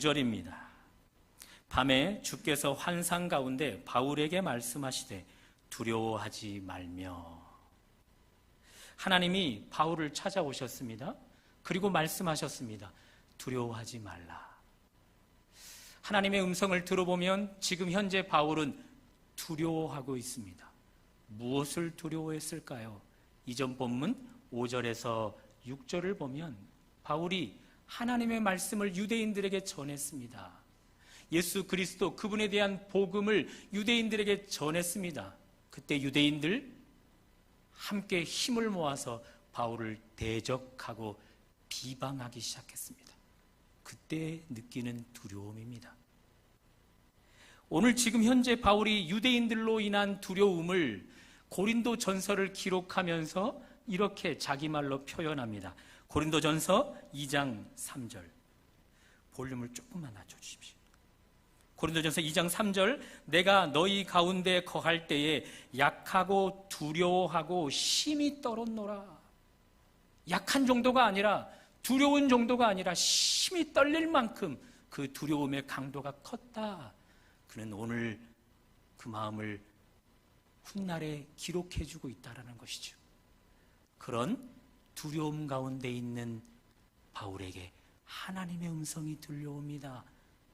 9절입니다. 밤에 주께서 환상 가운데 바울에게 말씀하시되 두려워하지 말며. 하나님이 바울을 찾아오셨습니다. 그리고 말씀하셨습니다. 두려워하지 말라. 하나님의 음성을 들어보면 지금 현재 바울은 두려워하고 있습니다. 무엇을 두려워했을까요? 이전 본문 5절에서 6절을 보면 바울이 하나님의 말씀을 유대인들에게 전했습니다. 예수 그리스도 그분에 대한 복음을 유대인들에게 전했습니다. 그때 유대인들 함께 힘을 모아서 바울을 대적하고 비방하기 시작했습니다. 그때 느끼는 두려움입니다. 오늘 지금 현재 바울이 유대인들로 인한 두려움을 고린도 전서를 기록하면서 이렇게 자기 말로 표현합니다. 고린도 전서 2장 3절. 볼륨을 조금만 낮춰주십시오. 고린도 전서 2장 3절. 내가 너희 가운데 거할 때에 약하고 두려워하고 심히 떨었노라. 약한 정도가 아니라 두려운 정도가 아니라 심히 떨릴 만큼 그 두려움의 강도가 컸다. 그는 오늘 그 마음을 훗날에 기록해주고 있다는 것이죠. 그런 두려움 가운데 있는 바울에게 하나님의 음성이 들려옵니다.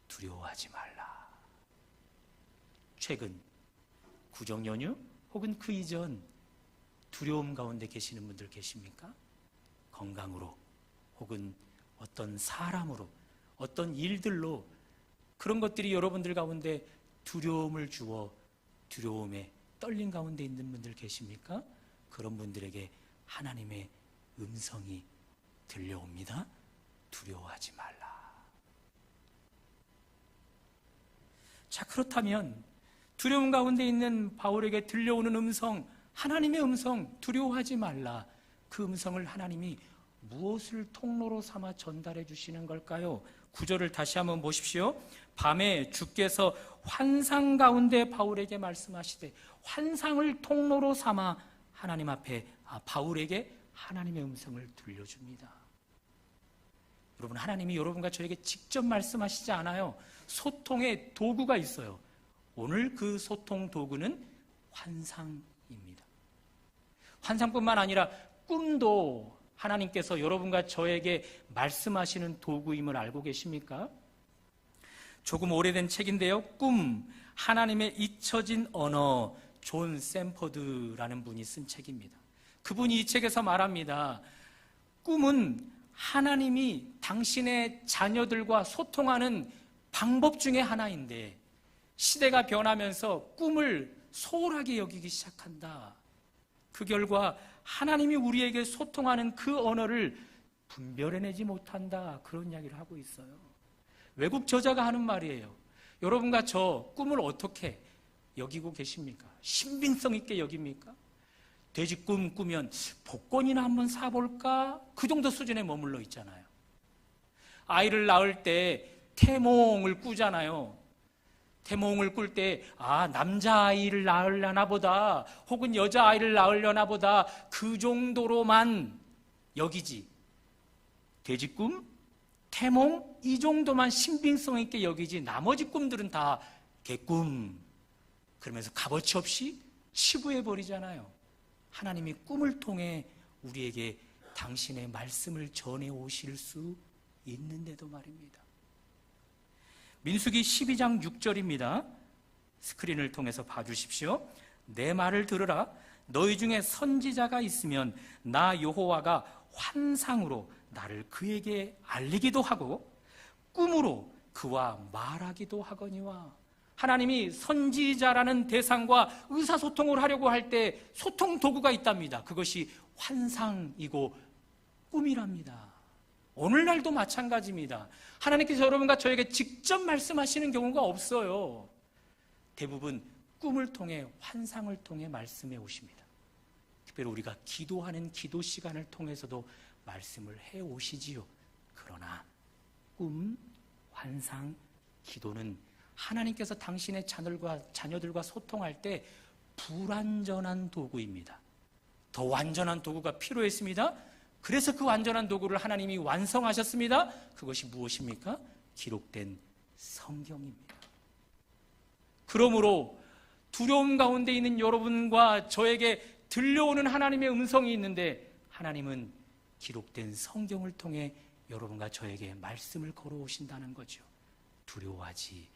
두려워하지 말라. 최근 구정연휴 혹은 그 이전 두려움 가운데 계시는 분들 계십니까? 건강으로 혹은 어떤 사람으로 어떤 일들로 그런 것들이 여러분들 가운데 두려움을 주어 두려움에 떨림 가운데 있는 분들 계십니까? 그런 분들에게 하나님의 음성이 들려옵니다. 두려워하지 말라. 자, 그렇다면 두려움 가운데 있는 바울에게 들려오는 음성, 하나님의 음성, 두려워하지 말라. 그 음성을 하나님이 무엇을 통로로 삼아 전달해 주시는 걸까요? 9절을 다시 한번 보십시오. 밤에 주께서 환상 가운데 바울에게 말씀하시되, 환상을 통로로 삼아 하나님 앞에 바울에게 하나님의 음성을 들려줍니다. 여러분, 하나님이 여러분과 저에게 직접 말씀하시지 않아요. 소통의 도구가 있어요. 오늘 그 소통 도구는 환상입니다. 환상뿐만 아니라 꿈도 하나님께서 여러분과 저에게 말씀하시는 도구임을 알고 계십니까? 조금 오래된 책인데요. 꿈, 하나님의 잊혀진 언어, 존 샘퍼드라는 분이 쓴 책입니다. 그분이 이 책에서 말합니다. 꿈은 하나님이 당신의 자녀들과 소통하는 방법 중에 하나인데 시대가 변하면서 꿈을 소홀하게 여기기 시작한다. 그 결과 하나님이 우리에게 소통하는 그 언어를 분별해내지 못한다. 그런 이야기를 하고 있어요. 외국 저자가 하는 말이에요. 여러분과 저 꿈을 어떻게 여기고 계십니까? 신빙성 있게 여깁니까? 돼지 꿈 꾸면 복권이나 한번 사볼까? 그 정도 수준에 머물러 있잖아요. 아이를 낳을 때 태몽을 꾸잖아요. 태몽을 꿀 때 남자아이를 낳으려나 보다 혹은 여자아이를 낳으려나 보다 그 정도로만 여기지. 돼지 꿈, 태몽 이 정도만 신빙성 있게 여기지 나머지 꿈들은 다 개꿈. 그러면서 값어치 없이 치부해버리잖아요. 하나님이 꿈을 통해 우리에게 당신의 말씀을 전해 오실 수 있는데도 말입니다. 민수기 12장 6절입니다. 스크린을 통해서 봐주십시오. 내 말을 들으라. 너희 중에 선지자가 있으면 나 여호와가 환상으로 나를 그에게 알리기도 하고 꿈으로 그와 말하기도 하거니와. 하나님이 선지자라는 대상과 의사소통을 하려고 할 때 소통 도구가 있답니다. 그것이 환상이고 꿈이랍니다. 오늘날도 마찬가지입니다. 하나님께서 여러분과 저에게 직접 말씀하시는 경우가 없어요. 대부분 꿈을 통해 환상을 통해 말씀해 오십니다. 특별히 우리가 기도하는 기도 시간을 통해서도 말씀을 해 오시지요. 그러나 꿈, 환상, 기도는 하나님께서 당신의 자녀들과 소통할 때 불완전한 도구입니다. 더 완전한 도구가 필요했습니다. 그래서 그 완전한 도구를 하나님이 완성하셨습니다. 그것이 무엇입니까? 기록된 성경입니다. 그러므로 두려움 가운데 있는 여러분과 저에게 들려오는 하나님의 음성이 있는데, 하나님은 기록된 성경을 통해 여러분과 저에게 말씀을 걸어오신다는 거죠. 두려워하지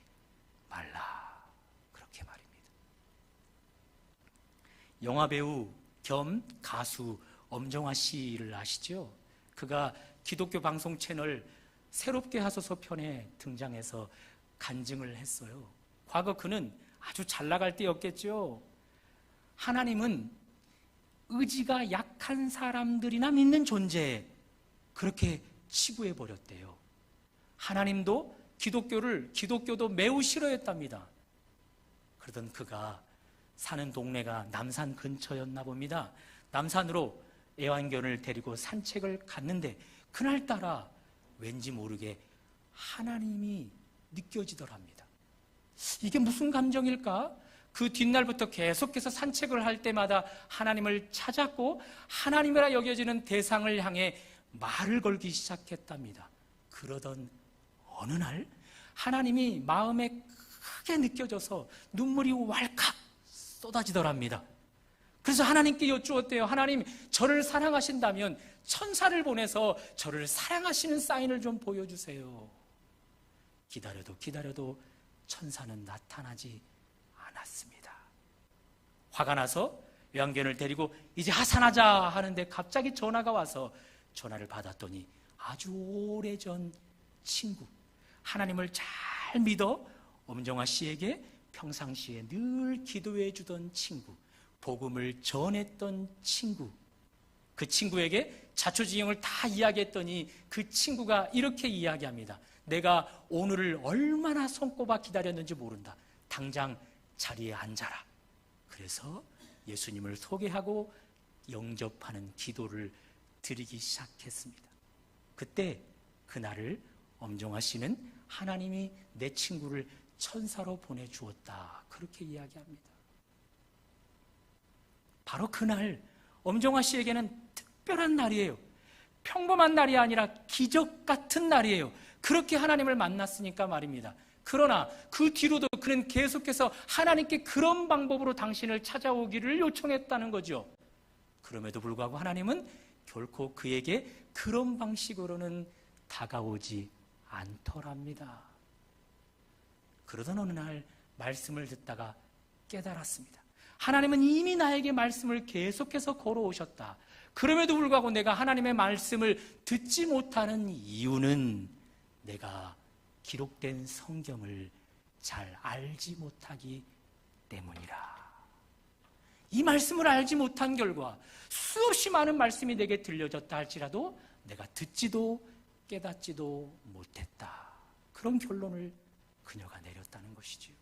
말라, 그렇게 말입니다. 영화배우 겸 가수 엄정화 씨를 아시죠? 그가 기독교 방송 채널 새롭게 하소서 편에 등장해서 간증을 했어요. 과거 그는 아주 잘 나갈 때였겠죠. 하나님은 의지가 약한 사람들이나 믿는 존재, 그렇게 치부해 버렸대요. 하나님도 기독교도 매우 싫어했답니다. 그러던 그가 사는 동네가 남산 근처였나 봅니다. 남산으로 애완견을 데리고 산책을 갔는데 그날따라 왠지 모르게 하나님이 느껴지더랍니다. 이게 무슨 감정일까? 그 뒷날부터 계속해서 산책을 할 때마다 하나님을 찾았고, 하나님이라 여겨지는 대상을 향해 말을 걸기 시작했답니다. 그러던 어느 날 하나님이 마음에 크게 느껴져서 눈물이 왈칵 쏟아지더랍니다. 그래서 하나님께 여쭈었대요. 하나님, 저를 사랑하신다면 천사를 보내서 저를 사랑하시는 사인을 좀 보여주세요. 기다려도 천사는 나타나지 않았습니다. 화가 나서 애완견을 데리고 이제 하산하자 하는데 갑자기 전화가 와서 전화를 받았더니 아주 오래전 친구, 하나님을 잘 믿어 엄정화 씨에게 평상시에 늘 기도해 주던 친구, 복음을 전했던 친구, 그 친구에게 자초지종을 다 이야기했더니 그 친구가 이렇게 이야기합니다. 내가 오늘을 얼마나 손꼽아 기다렸는지 모른다. 당장 자리에 앉아라. 그래서 예수님을 소개하고 영접하는 기도를 드리기 시작했습니다. 그때 그날을 엄정화 씨는 하나님이 내 친구를 천사로 보내주었다, 그렇게 이야기합니다. 바로 그날 엄정화 씨에게는 특별한 날이에요. 평범한 날이 아니라 기적 같은 날이에요. 그렇게 하나님을 만났으니까 말입니다. 그러나 그 뒤로도 그는 계속해서 하나님께 그런 방법으로 당신을 찾아오기를 요청했다는 거죠. 그럼에도 불구하고 하나님은 결코 그에게 그런 방식으로는 다가오지 않더랍니다. 그러던 어느 날 말씀을 듣다가 깨달았습니다. 하나님은 이미 나에게 말씀을 계속해서 걸어오셨다. 그럼에도 불구하고 내가 하나님의 말씀을 듣지 못하는 이유는 내가 기록된 성경을 잘 알지 못하기 때문이라. 이 말씀을 알지 못한 결과 수없이 많은 말씀이 내게 들려졌다 할지라도 내가 듣지도 깨닫지도 못했다. 그런 결론을 그녀가 내렸다는 것이지요.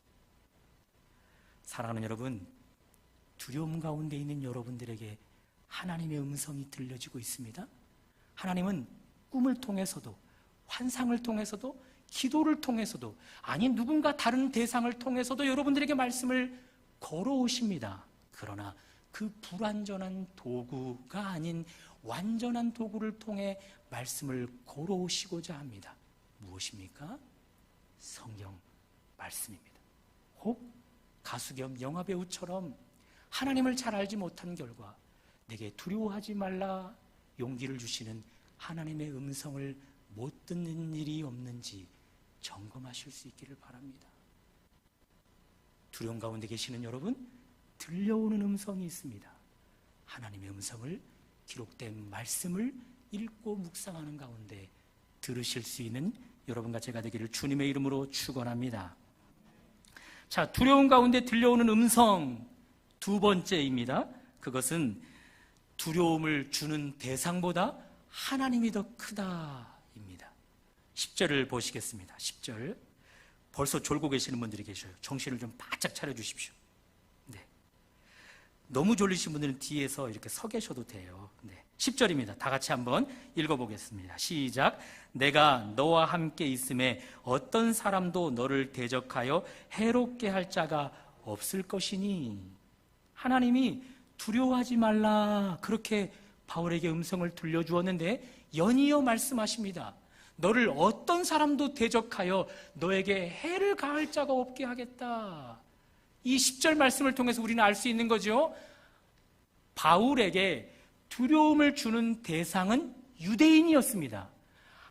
사랑하는 여러분, 두려움 가운데 있는 여러분들에게 하나님의 음성이 들려지고 있습니다. 하나님은 꿈을 통해서도, 환상을 통해서도, 기도를 통해서도, 아니 누군가 다른 대상을 통해서도 여러분들에게 말씀을 걸어오십니다. 그러나 그 불완전한 도구가 아닌 완전한 도구를 통해 말씀을 걸어오시고자 합니다. 무엇입니까? 성경 말씀입니다. 혹 가수 겸 영화배우처럼 하나님을 잘 알지 못한 결과 내게 두려워하지 말라 용기를 주시는 하나님의 음성을 못 듣는 일이 없는지 점검하실 수 있기를 바랍니다. 두려움 가운데 계시는 여러분, 들려오는 음성이 있습니다. 하나님의 음성을, 기록된 말씀을 읽고 묵상하는 가운데 들으실 수 있는 여러분과 제가 되기를 주님의 이름으로 축원합니다. 자, 두려움 가운데 들려오는 음성 두 번째입니다. 그것은 두려움을 주는 대상보다 하나님이 더 크다입니다. 10절을 보시겠습니다. 10절. 벌써 졸고 계시는 분들이 계셔요. 정신을 좀 바짝 차려주십시오. 네. 너무 졸리신 분들은 뒤에서 이렇게 서 계셔도 돼요. 네. 10절입니다. 다 같이 한번 읽어보겠습니다. 시작. 내가 너와 함께 있음에 어떤 사람도 너를 대적하여 해롭게 할 자가 없을 것이니. 하나님이 두려워하지 말라 그렇게 바울에게 음성을 들려주었는데 연이어 말씀하십니다. 너를 어떤 사람도 대적하여 너에게 해를 가할 자가 없게 하겠다. 이 10절 말씀을 통해서 우리는 알 수 있는 거죠. 바울에게 두려움을 주는 대상은 유대인이었습니다.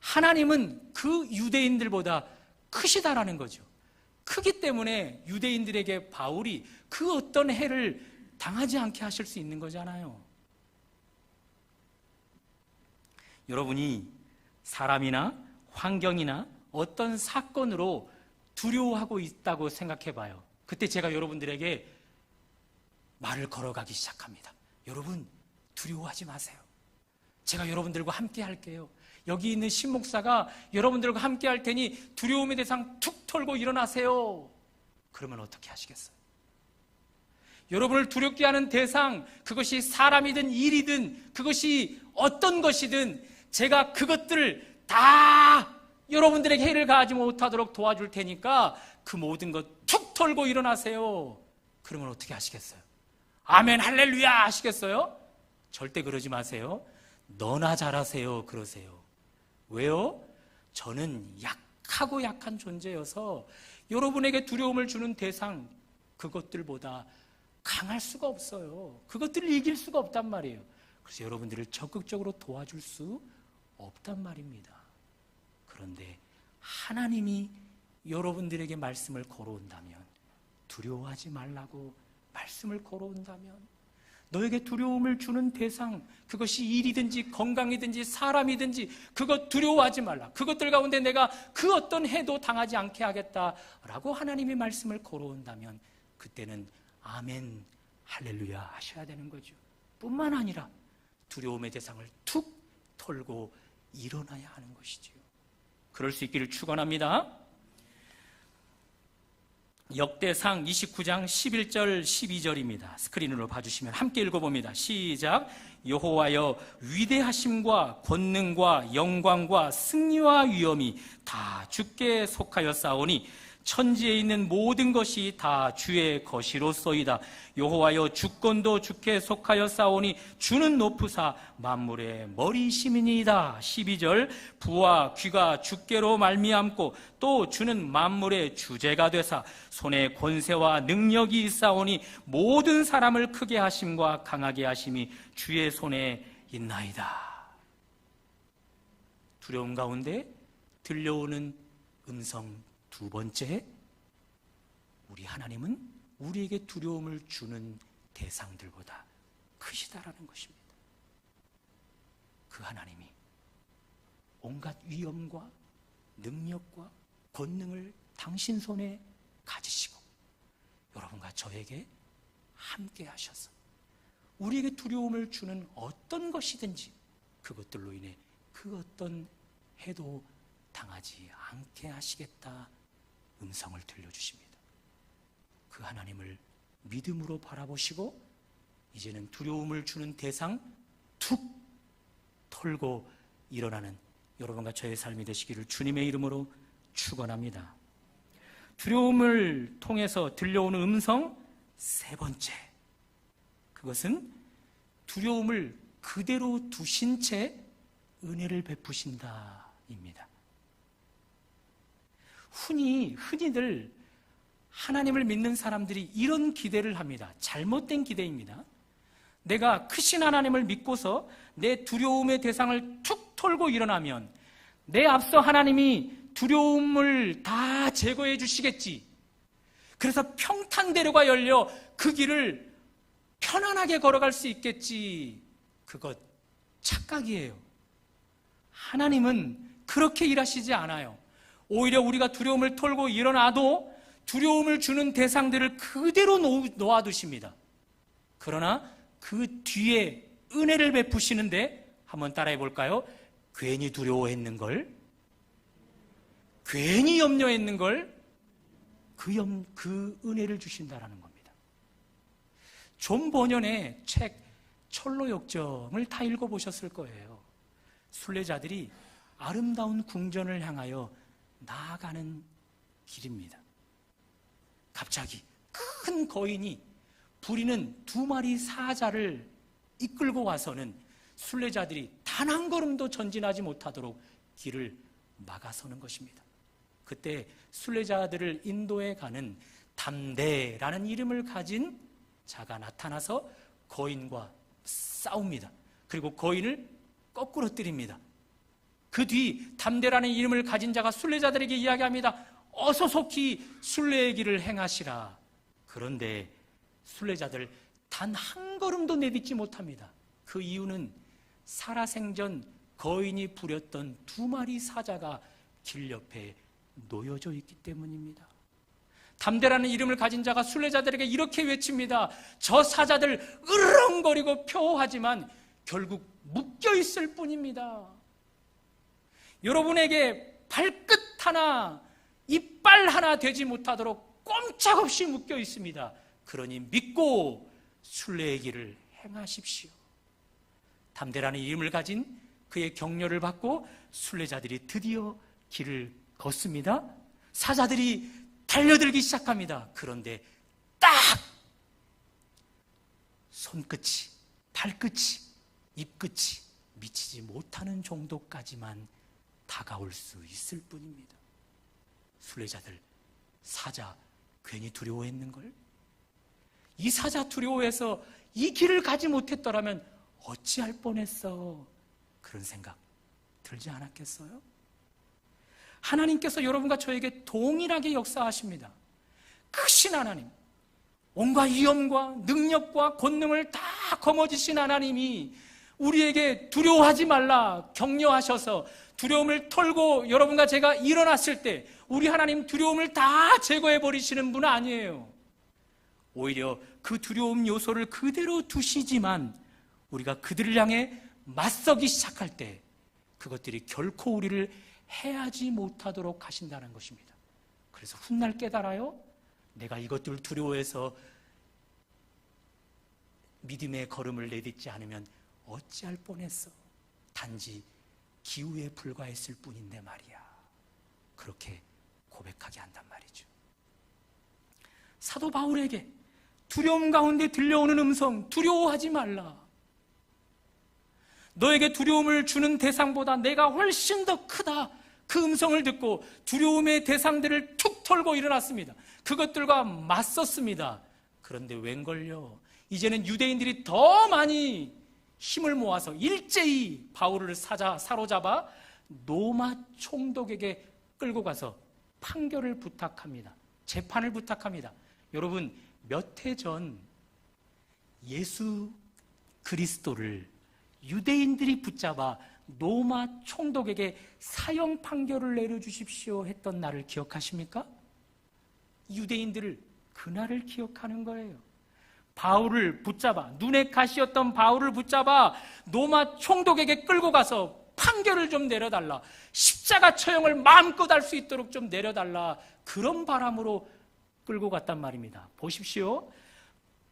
하나님은 그 유대인들보다 크시다라는 거죠. 크기 때문에 유대인들에게 바울이 그 어떤 해를 당하지 않게 하실 수 있는 거잖아요. 여러분이 사람이나 환경이나 어떤 사건으로 두려워하고 있다고 생각해 봐요. 그때 제가 여러분들에게 말을 걸어가기 시작합니다. 여러분, 두려워하지 마세요. 제가 여러분들과 함께 할게요. 여기 있는 신목사가 여러분들과 함께 할 테니 두려움의 대상 툭 털고 일어나세요. 그러면 어떻게 하시겠어요? 여러분을 두렵게 하는 대상, 그것이 사람이든 일이든 그것이 어떤 것이든 제가 그것들을 다 여러분들에게 해를 가하지 못하도록 도와줄 테니까 그 모든 것 툭 털고 일어나세요. 그러면 어떻게 하시겠어요? 아멘 할렐루야 하시겠어요? 절대 그러지 마세요. 너나 잘하세요 그러세요. 왜요? 저는 약하고 약한 존재여서 여러분에게 두려움을 주는 대상, 그것들보다 강할 수가 없어요. 그것들을 이길 수가 없단 말이에요. 그래서 여러분들을 적극적으로 도와줄 수 없단 말입니다. 그런데 하나님이 여러분들에게 말씀을 걸어온다면, 두려워하지 말라고 말씀을 걸어온다면, 너에게 두려움을 주는 대상, 그것이 일이든지 건강이든지 사람이든지 그것 두려워하지 말라. 그것들 가운데 내가 그 어떤 해도 당하지 않게 하겠다라고 하나님이 말씀을 걸어온다면 그때는 아멘 할렐루야 하셔야 되는 거죠. 뿐만 아니라 두려움의 대상을 툭 털고 일어나야 하는 것이지요. 그럴 수 있기를 축원합니다. 역대상 29장 11절 12절입니다. 스크린으로 봐주시면 함께 읽어봅니다. 시작. 여호와여, 위대하심과 권능과 영광과 승리와 위엄이 다 주께 속하였사오니 천지에 있는 모든 것이 다 주의 것이로소이다. 여호와여, 주권도 주께 속하였사오니 주는 높으사 만물의 머리심이니이다. 12절. 부와 귀가 주께로 말미암고 또 주는 만물의 주제가 되사 손에 권세와 능력이 있사오니 모든 사람을 크게 하심과 강하게 하심이 주의 손에 있나이다. 두려움 가운데 들려오는 음성 두 번째, 우리 하나님은 우리에게 두려움을 주는 대상들보다 크시다라는 것입니다. 그 하나님이 온갖 위엄과 능력과 권능을 당신 손에 가지시고 여러분과 저에게 함께 하셔서 우리에게 두려움을 주는 어떤 것이든지 그것들로 인해 그 어떤 해도 당하지 않게 하시겠다 음성을 들려주십니다. 그 하나님을 믿음으로 바라보시고 이제는 두려움을 주는 대상 툭 털고 일어나는 여러분과 저의 삶이 되시기를 주님의 이름으로 축원합니다. 두려움을 통해서 들려오는 음성 세 번째, 그것은 두려움을 그대로 두신 채 은혜를 베푸신다입니다. 흔히들 하나님을 믿는 사람들이 이런 기대를 합니다. 잘못된 기대입니다. 내가 크신 하나님을 믿고서 내 두려움의 대상을 툭 털고 일어나면 내 앞서 하나님이 두려움을 다 제거해 주시겠지. 그래서 평탄대로가 열려 그 길을 편안하게 걸어갈 수 있겠지. 그것 착각이에요. 하나님은 그렇게 일하시지 않아요. 오히려 우리가 두려움을 털고 일어나도 두려움을 주는 대상들을 그대로 놓아두십니다. 그러나 그 뒤에 은혜를 베푸시는데 한번 따라해 볼까요? 괜히 두려워했는걸, 괜히 염려했는걸, 그 은혜를 주신다라는 겁니다. 존 버년의 책 철로역정을 다 읽어보셨을 거예요. 순례자들이 아름다운 궁전을 향하여 나아가는 길입니다. 갑자기 큰 거인이 부리는 2마리 사자를 이끌고 와서는 순례자들이 단 한 걸음도 전진하지 못하도록 길을 막아서는 것입니다. 그때 순례자들을 인도해 가는 담대라는 이름을 가진 자가 나타나서 거인과 싸웁니다. 그리고 거인을 거꾸로 때립니다. 그 뒤 담대라는 이름을 가진 자가 순례자들에게 이야기합니다. 어서 속히 순례의 길을 행하시라. 그런데 순례자들 단 한 걸음도 내딛지 못합니다. 그 이유는 살아생전 거인이 부렸던 2마리 사자가 길 옆에 놓여져 있기 때문입니다. 담대라는 이름을 가진 자가 순례자들에게 이렇게 외칩니다. 저 사자들 으르렁거리고 표하지만 결국 묶여 있을 뿐입니다. 여러분에게 발끝 하나, 이빨 하나 되지 못하도록 꼼짝없이 묶여 있습니다. 그러니 믿고 순례의 길을 행하십시오. 담대라는 이름을 가진 그의 격려를 받고 순례자들이 드디어 길을 걷습니다. 사자들이 달려들기 시작합니다. 그런데 딱 손끝이, 발끝이, 입끝이 미치지 못하는 정도까지만 다가올 수 있을 뿐입니다. 순례자들 사자 괜히 두려워했는걸? 이 사자 두려워해서 이 길을 가지 못했더라면 어찌할 뻔했어. 그런 생각 들지 않았겠어요? 하나님께서 여러분과 저에게 동일하게 역사하십니다. 크신 하나님, 온갖 위엄과 능력과 권능을 다 거머쥐신 하나님이 우리에게 두려워하지 말라 격려하셔서 두려움을 털고 여러분과 제가 일어났을 때 우리 하나님 두려움을 다 제거해 버리시는 분은 아니에요. 오히려 그 두려움 요소를 그대로 두시지만 우리가 그들을 향해 맞서기 시작할 때 그것들이 결코 우리를 해하지 못하도록 하신다는 것입니다. 그래서 훗날 깨달아요. 내가 이것들을 두려워해서 믿음의 걸음을 내딛지 않으면 어찌할 뻔했어. 단지 기우에 불과했을 뿐인데 말이야. 그렇게 고백하게 한단 말이죠. 사도 바울에게 두려움 가운데 들려오는 음성, 두려워하지 말라. 너에게 두려움을 주는 대상보다 내가 훨씬 더 크다. 그 음성을 듣고 두려움의 대상들을 툭 털고 일어났습니다. 그것들과 맞섰습니다. 그런데 웬걸요? 이제는 유대인들이 더 많이 힘을 모아서 일제히 바울을 사로잡아 로마 총독에게 끌고 가서 판결을 부탁합니다. 재판을 부탁합니다. 여러분, 몇 해 전 예수 그리스도를 유대인들이 붙잡아 로마 총독에게 사형 판결을 내려주십시오 했던 날을 기억하십니까? 유대인들을 그날을 기억하는 거예요. 바울을 붙잡아, 눈에 가시였던 바울을 붙잡아 로마 총독에게 끌고 가서 판결을 좀 내려달라, 십자가 처형을 마음껏 할 수 있도록 좀 내려달라, 그런 바람으로 끌고 갔단 말입니다. 보십시오.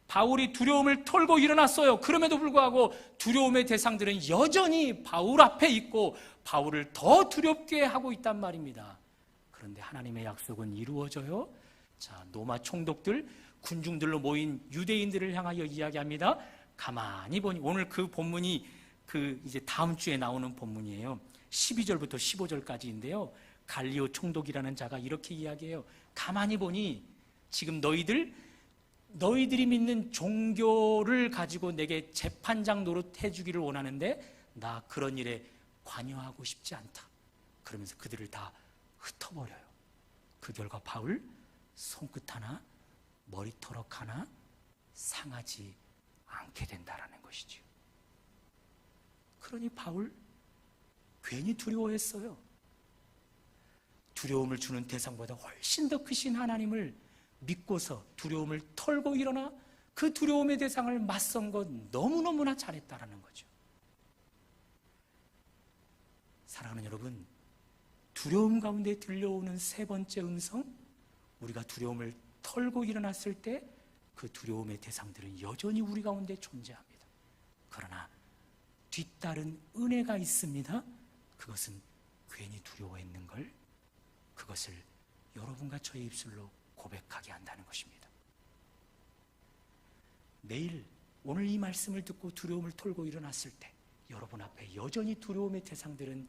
바울이 두려움을 털고 일어났어요. 그럼에도 불구하고 두려움의 대상들은 여전히 바울 앞에 있고 바울을 더 두렵게 하고 있단 말입니다. 그런데 하나님의 약속은 이루어져요. 자, 로마 총독들, 군중들로 모인 유대인들을 향하여 이야기합니다. 가만히 보니, 오늘 그 본문이 이제 다음 주에 나오는 본문이에요. 12절부터 15절까지인데요. 갈리오 총독이라는 자가 이렇게 이야기해요. 가만히 보니 지금 너희들이 믿는 종교를 가지고 내게 재판장 노릇 해주기를 원하는데 나 그런 일에 관여하고 싶지 않다. 그러면서 그들을 다 흩어버려요. 그 결과 바울 손끝 하나, 머리털럭 하나 상하지 않게 된다라는 것이죠. 그러니 바울 괜히 두려워했어요. 두려움을 주는 대상보다 훨씬 더 크신 하나님을 믿고서 두려움을 털고 일어나 그 두려움의 대상을 맞선 것 너무너무나 잘했다라는 거죠. 사랑하는 여러분, 두려움 가운데 들려오는 세 번째 음성, 우리가 두려움을 털고 일어났을 때 그 두려움의 대상들은 여전히 우리 가운데 존재합니다. 그러나 뒤따른 은혜가 있습니다. 그것은 괜히 두려워했는걸, 그것을 여러분과 저의 입술로 고백하게 한다는 것입니다. 내일, 오늘 이 말씀을 듣고 두려움을 털고 일어났을 때 여러분 앞에 여전히 두려움의 대상들은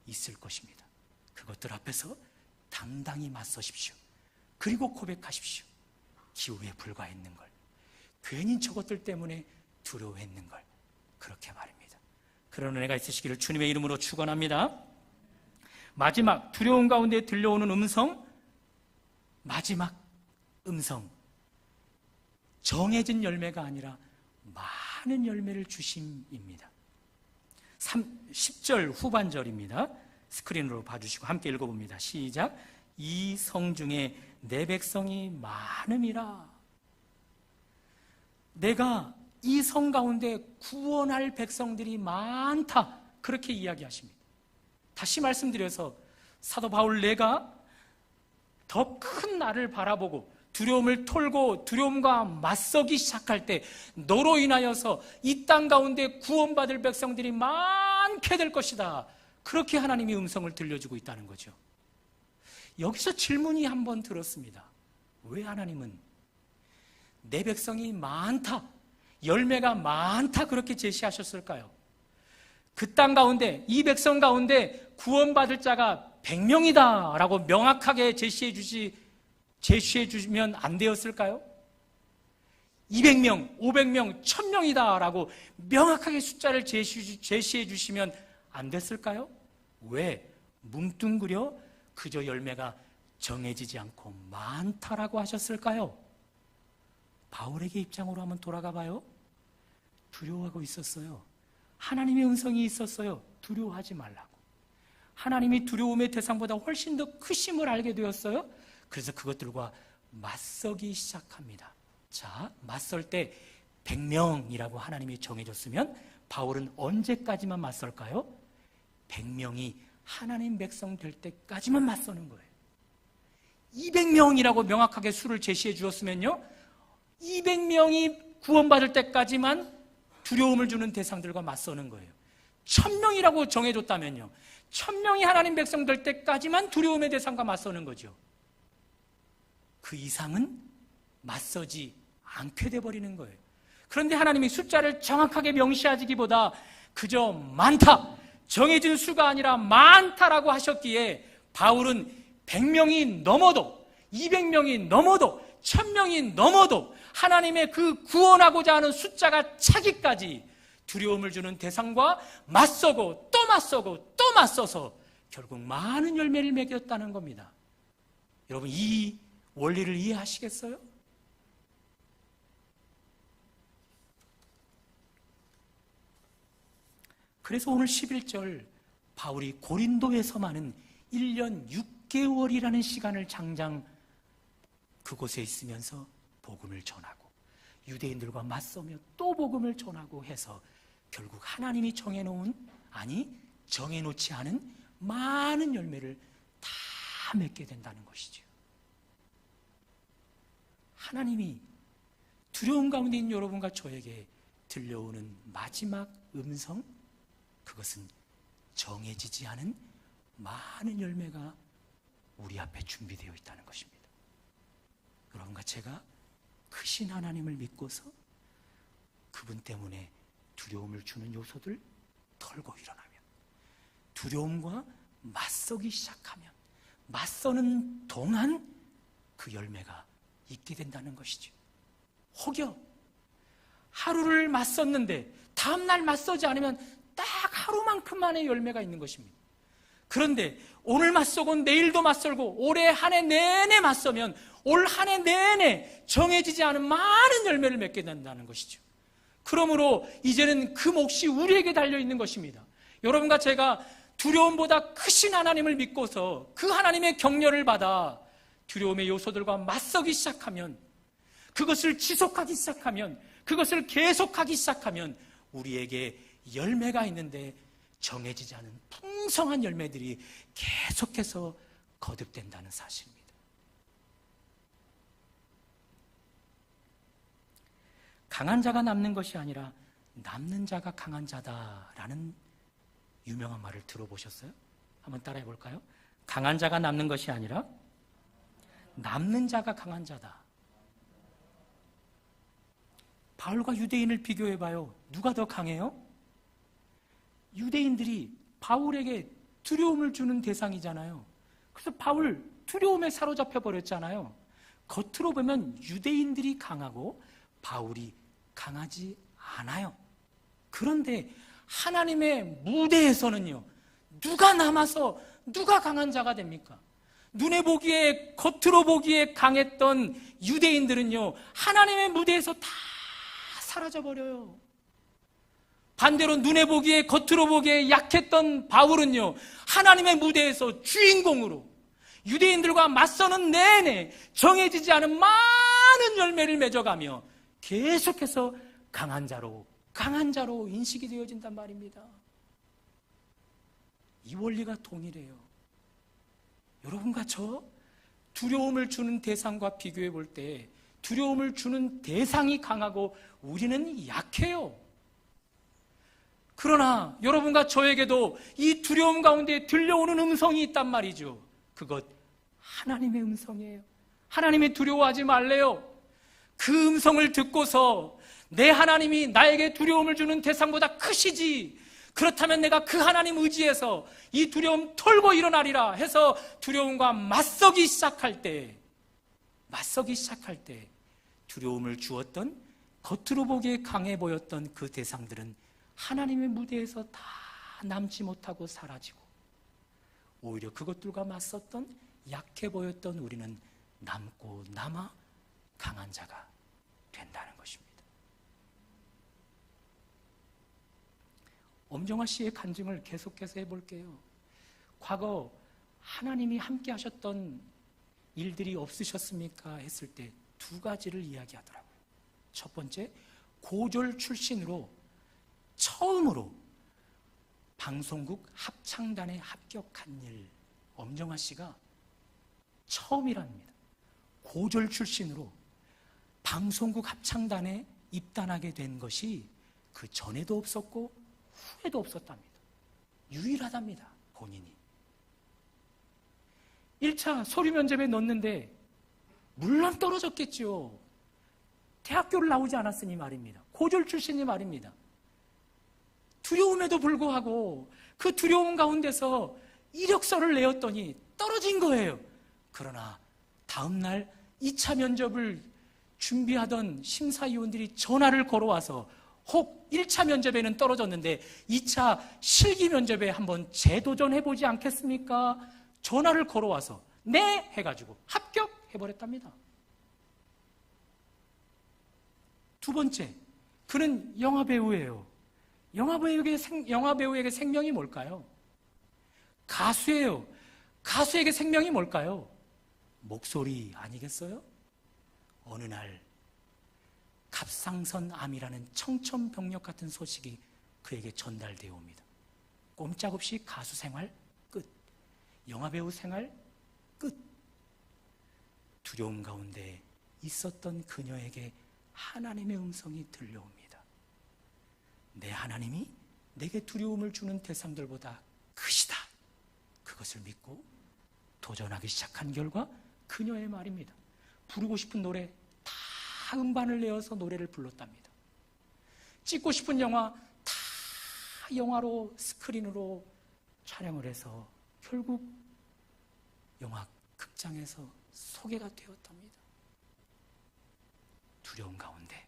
있을 것입니다. 그것들 앞에서 당당히 맞서십시오. 그리고 고백하십시오. 기후에 불과했는 걸, 괜히 저것들 때문에 두려워했는 걸, 그렇게 말입니다. 그런 은혜가 있으시기를 주님의 이름으로 축원합니다. 마지막, 두려움 가운데 들려오는 음성, 마지막 음성, 정해진 열매가 아니라 많은 열매를 주심입니다. 10절 후반절입니다. 스크린으로 봐주시고 함께 읽어봅니다. 시작. 이 성 중에 내 백성이 많음이라. 내가 이 성 가운데 구원할 백성들이 많다, 그렇게 이야기하십니다. 다시 말씀드려서 사도 바울, 내가 더 큰 나를 바라보고 두려움을 털고 두려움과 맞서기 시작할 때 너로 인하여서 이 땅 가운데 구원받을 백성들이 많게 될 것이다, 그렇게 하나님이 음성을 들려주고 있다는 거죠. 여기서 질문이 한번 들었습니다. 왜 하나님은 내 백성이 많다, 열매가 많다, 그렇게 제시하셨을까요? 그 땅 가운데, 이 백성 가운데 구원받을 자가 100명이다 라고 명확하게 제시해 주시면 안 되었을까요? 200명, 500명, 1000명이다 라고 명확하게 숫자를 제시해 주시면 안 됐을까요? 왜 뭉뚱그려 그저 열매가 정해지지 않고 많다라고 하셨을까요? 바울에게 입장으로 한번 돌아가 봐요. 두려워하고 있었어요. 하나님의 음성이 있었어요. 두려워하지 말라고. 하나님이 두려움의 대상보다 훨씬 더 크심을 알게 되었어요. 그래서 그것들과 맞서기 시작합니다. 자, 맞설 때 100명이라고 하나님이 정해줬으면 바울은 언제까지만 맞설까요? 100명이 하나님 백성 될 때까지만 맞서는 거예요. 200명이라고 명확하게 수를 제시해 주었으면요, 200명이 구원받을 때까지만 두려움을 주는 대상들과 맞서는 거예요. 1000명이라고 정해줬다면요, 1000명이 하나님 백성 될 때까지만 두려움의 대상과 맞서는 거죠. 그 이상은 맞서지 않게 돼버리는 거예요. 그런데 하나님이 숫자를 정확하게 명시하기보다 그저 많다, 정해진 수가 아니라 많다라고 하셨기에 바울은 100명이 넘어도, 200명이 넘어도, 1000명이 넘어도 하나님의 그 구원하고자 하는 숫자가 차기까지 두려움을 주는 대상과 맞서고 또 맞서고 또 맞서서 결국 많은 열매를 맺었다는 겁니다. 여러분, 이 원리를 이해하시겠어요? 그래서 오늘 11절 바울이 고린도에서만은 1년 6개월이라는 시간을 장장 그곳에 있으면서 복음을 전하고 유대인들과 맞서며 또 복음을 전하고 해서 결국 하나님이 정해놓은, 아니 정해놓지 않은 많은 열매를 다 맺게 된다는 것이죠. 하나님이 두려움 가운데 있는 여러분과 저에게 들려오는 마지막 음성, 그것은 정해지지 않은 많은 열매가 우리 앞에 준비되어 있다는 것입니다. 여러분과 제가 크신 하나님을 믿고서 그분 때문에 두려움을 주는 요소들 털고 일어나면, 두려움과 맞서기 시작하면, 맞서는 동안 그 열매가 있게 된다는 것이죠. 혹여 하루를 맞섰는데 다음날 맞서지 않으면 딱 하루만큼만의 열매가 있는 것입니다. 그런데 오늘 맞서고 내일도 맞설고 올해 한 해 내내 맞서면 올 한 해 내내 정해지지 않은 많은 열매를 맺게 된다는 것이죠. 그러므로 이제는 그 몫이 우리에게 달려있는 것입니다. 여러분과 제가 두려움보다 크신 하나님을 믿고서 그 하나님의 격려를 받아 두려움의 요소들과 맞서기 시작하면, 그것을 지속하기 시작하면, 그것을 계속하기 시작하면 우리에게 열매가 있는데 정해지지 않은 풍성한 열매들이 계속해서 거듭된다는 사실입니다. 강한 자가 남는 것이 아니라 남는 자가 강한 자다라는 유명한 말을 들어보셨어요? 한번 따라해 볼까요? 강한 자가 남는 것이 아니라 남는 자가 강한 자다. 바울과 유대인을 비교해 봐요. 누가 더 강해요? 유대인들이 바울에게 두려움을 주는 대상이잖아요. 그래서 바울 두려움에 사로잡혀 버렸잖아요. 겉으로 보면 유대인들이 강하고 바울이 강하지 않아요. 그런데 하나님의 무대에서는요, 누가 남아서 누가 강한 자가 됩니까? 눈에 보기에, 겉으로 보기에 강했던 유대인들은요, 하나님의 무대에서 다 사라져버려요. 반대로 눈에 보기에, 겉으로 보기에 약했던 바울은요, 하나님의 무대에서 주인공으로 유대인들과 맞서는 내내 정해지지 않은 많은 열매를 맺어가며 계속해서 강한 자로 인식이 되어진단 말입니다. 이 원리가 동일해요. 여러분과 저 두려움을 주는 대상과 비교해 볼 때 두려움을 주는 대상이 강하고 우리는 약해요. 그러나 여러분과 저에게도 이 두려움 가운데 들려오는 음성이 있단 말이죠. 그것 하나님의 음성이에요. 하나님이 두려워하지 말래요. 그 음성을 듣고서 내 하나님이 나에게 두려움을 주는 대상보다 크시지, 그렇다면 내가 그 하나님 의지해서 이 두려움 털고 일어나리라 해서 두려움과 맞서기 시작할 때 두려움을 주었던, 겉으로 보기에 강해 보였던 그 대상들은 하나님의 무대에서 다 남지 못하고 사라지고, 오히려 그것들과 맞섰던 약해 보였던 우리는 남고 남아 강한 자가 된다는 것입니다. 엄정화 씨의 간증을 계속해서 해볼게요. 과거 하나님이 함께 하셨던 일들이 없으셨습니까? 했을 때 두 가지를 이야기하더라고요. 첫 번째, 고졸 출신으로 처음으로 방송국 합창단에 합격한 일, 엄정화 씨가 처음이랍니다. 고졸 출신으로 방송국 합창단에 입단하게 된 것이 그 전에도 없었고 후에도 없었답니다. 유일하답니다, 본인이. 1차 서류 면접에 넣었는데 물론 떨어졌겠죠. 대학교를 나오지 않았으니 말입니다. 고졸 출신이 말입니다. 두려움에도 불구하고 그 두려움 가운데서 이력서를 내었더니 떨어진 거예요. 그러나 다음날 2차 면접을 준비하던 심사위원들이 전화를 걸어와서 혹 1차 면접에는 떨어졌는데 2차 실기 면접에 한번 재도전해보지 않겠습니까? 전화를 걸어와서 네! 해가지고 합격해버렸답니다. 두 번째, 그는 영화배우예요. 영화배우에게 생명이 뭘까요? 가수예요. 가수에게 생명이 뭘까요? 목소리 아니겠어요? 어느 날 갑상선암이라는 청천벽력 같은 소식이 그에게 전달되어 옵니다. 꼼짝없이 가수 생활 끝, 영화배우 생활 끝. 두려움 가운데 있었던 그녀에게 하나님의 음성이 들려옵니다. 내 하나님이 내게 두려움을 주는 대상들보다 크시다. 그것을 믿고 도전하기 시작한 결과 그녀의 말입니다. 부르고 싶은 노래 다 음반을 내어서 노래를 불렀답니다. 찍고 싶은 영화 다 영화로 스크린으로 촬영을 해서 결국 영화 극장에서 소개가 되었답니다. 두려움 가운데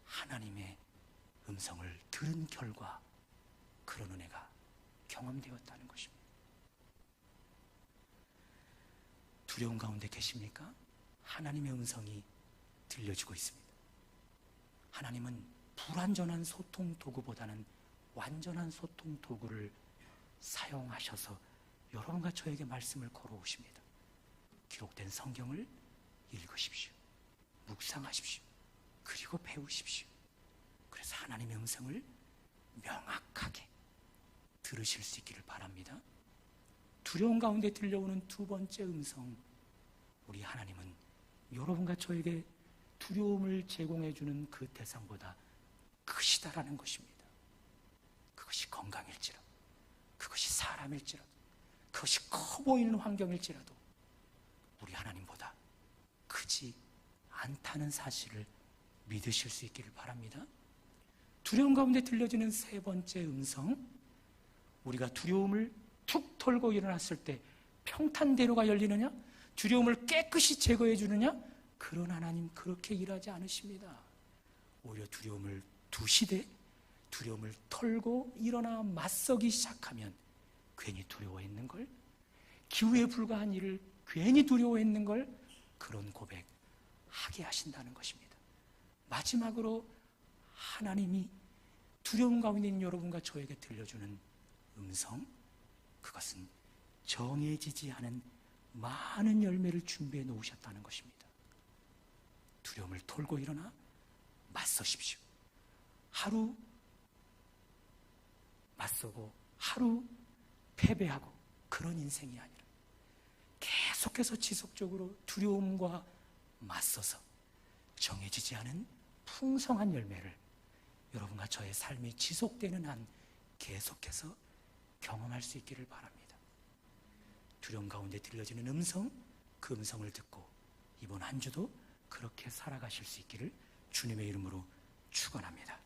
하나님의 음성을 들은 결과 그런 은혜가 경험되었다는 것입니다. 두려움 가운데 계십니까? 하나님의 음성이 들려지고 있습니다. 하나님은 불완전한 소통 도구보다는 완전한 소통 도구를 사용하셔서 여러분과 저에게 말씀을 걸어오십니다. 기록된 성경을 읽으십시오. 묵상하십시오. 그리고 배우십시오. 그래서 하나님의 음성을 명확하게 들으실 수 있기를 바랍니다. 두려움 가운데 들려오는 두 번째 음성, 우리 하나님은 여러분과 저에게 두려움을 제공해 주는 그 대상보다 크시다라는 것입니다. 그것이 건강일지라도, 그것이 사람일지라도, 그것이 커 보이는 환경일지라도 우리 하나님보다 크지 않다는 사실을 믿으실 수 있기를 바랍니다. 두려움 가운데 들려지는 세 번째 음성, 우리가 두려움을 툭 털고 일어났을 때 평탄대로가 열리느냐? 두려움을 깨끗이 제거해 주느냐? 그런 하나님 그렇게 일하지 않으십니다. 오히려 두려움을 두시되 두려움을 털고 일어나 맞서기 시작하면 괜히 두려워했는걸, 기후에 불과한 일을 괜히 두려워했는걸, 그런 고백하게 하신다는 것입니다. 마지막으로 하나님이 두려움 가운데 있는 여러분과 저에게 들려주는 음성, 그것은 정해지지 않은 많은 열매를 준비해 놓으셨다는 것입니다. 두려움을 털고 일어나 맞서십시오. 하루 맞서고 하루 패배하고 그런 인생이 아니라 계속해서 지속적으로 두려움과 맞서서 정해지지 않은 풍성한 열매를 여러분과 저의 삶이 지속되는 한 계속해서 경험할 수 있기를 바랍니다. 두려움 가운데 들려지는 음성, 그 음성을 듣고 이번 한 주도 그렇게 살아가실 수 있기를 주님의 이름으로 축원합니다.